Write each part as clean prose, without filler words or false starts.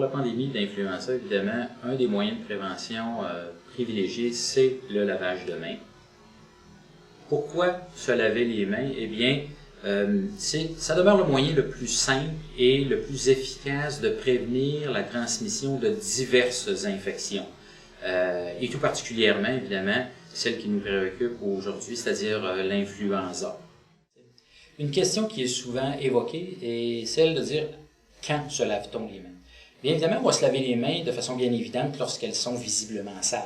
la pandémie d'influenza, évidemment, un des moyens de prévention privilégiés, c'est le lavage de mains. Pourquoi se laver les mains? Eh bien, ça demeure le moyen le plus simple et le plus efficace de prévenir la transmission de diverses infections. Et tout particulièrement, évidemment, celle qui nous préoccupe aujourd'hui, c'est-à-dire l'influenza. Une question qui est souvent évoquée est celle de dire « quand se lave-t-on les mains ?» Bien évidemment, on va se laver les mains de façon bien évidente lorsqu'elles sont visiblement sales.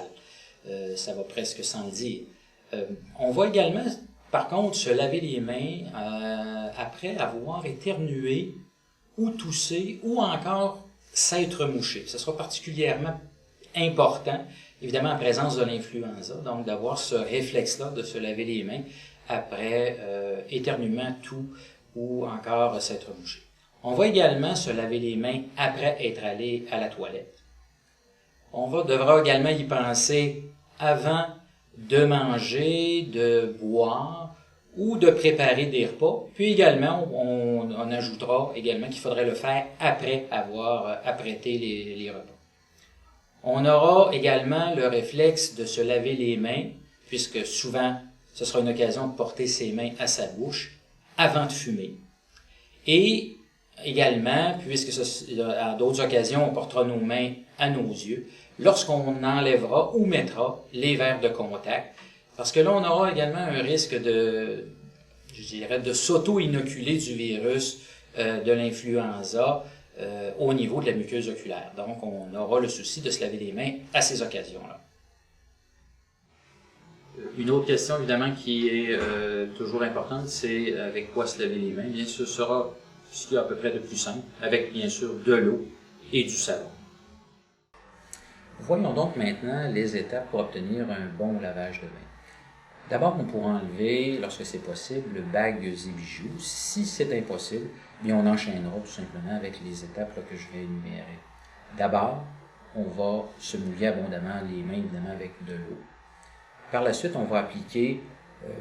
Ça va presque sans le dire. On va également, par contre, se laver les mains après avoir éternué ou toussé ou encore s'être mouché. Ce sera particulièrement important, évidemment en présence de l'influenza, donc d'avoir ce réflexe-là de se laver les mains après éternuement, toux ou encore s'être mouché. On va également se laver les mains après être allé à la toilette. On devra également y penser avant de manger, de boire ou de préparer des repas. Puis également, on ajoutera également qu'il faudrait le faire après avoir apprêté les repas. On aura également le réflexe de se laver les mains, puisque souvent, ce sera une occasion de porter ses mains à sa bouche avant de fumer. Et également, puisque à d'autres occasions, on portera nos mains à nos yeux, lorsqu'on enlèvera ou mettra les verres de contact, parce que là, on aura également un risque de s'auto-inoculer du virus de l'influenza au niveau de la muqueuse oculaire. Donc, on aura le souci de se laver les mains à ces occasions-là. Une autre question, évidemment, qui est toujours importante, c'est avec quoi se laver les mains. Bien, ce sera ce qu'il y a à peu près de plus simple, avec bien sûr de l'eau et du savon. Voyons donc maintenant les étapes pour obtenir un bon lavage de mains. D'abord, on pourra enlever, lorsque c'est possible, bagues et bijoux. Si c'est impossible, bien on enchaînera tout simplement avec les étapes que je vais énumérer. D'abord, on va se mouiller abondamment les mains, évidemment, avec de l'eau. Par la suite, on va appliquer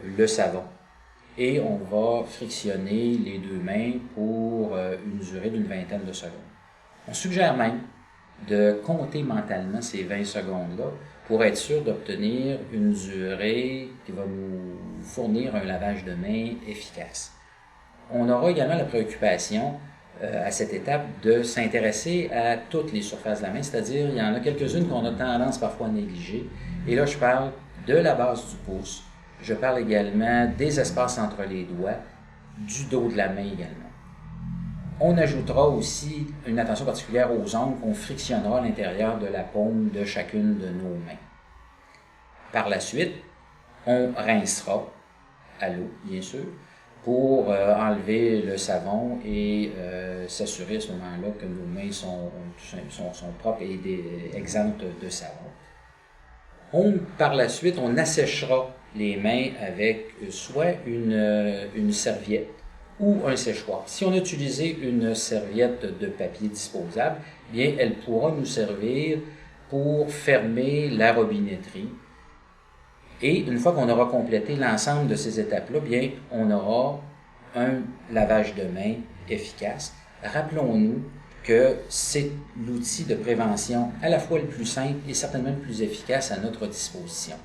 le savon et on va frictionner les deux mains pour une durée d'une vingtaine de secondes. On suggère même de compter mentalement ces 20 secondes-là pour être sûr d'obtenir une durée qui va nous fournir un lavage de mains efficace. On aura également la préoccupation à cette étape de s'intéresser à toutes les surfaces de la main, c'est-à-dire il y en a quelques-unes qu'on a tendance parfois à négliger. Et là, je parle de la base du pouce, je parle également des espaces entre les doigts, du dos de la main également. On ajoutera aussi une attention particulière aux ongles qu'on frictionnera à l'intérieur de la paume de chacune de nos mains. Par la suite, on rincera à l'eau, bien sûr, pour enlever le savon et s'assurer à ce moment-là que nos mains sont propres et exemptes de savon. Par la suite, on asséchera les mains avec soit une serviette ou un séchoir. Si on a utilisé une serviette de papier disposable, bien, elle pourra nous servir pour fermer la robinetterie. Et une fois qu'on aura complété l'ensemble de ces étapes-là, bien, on aura un lavage de mains efficace. Rappelons-nous que c'est l'outil de prévention à la fois le plus simple et certainement le plus efficace à notre disposition.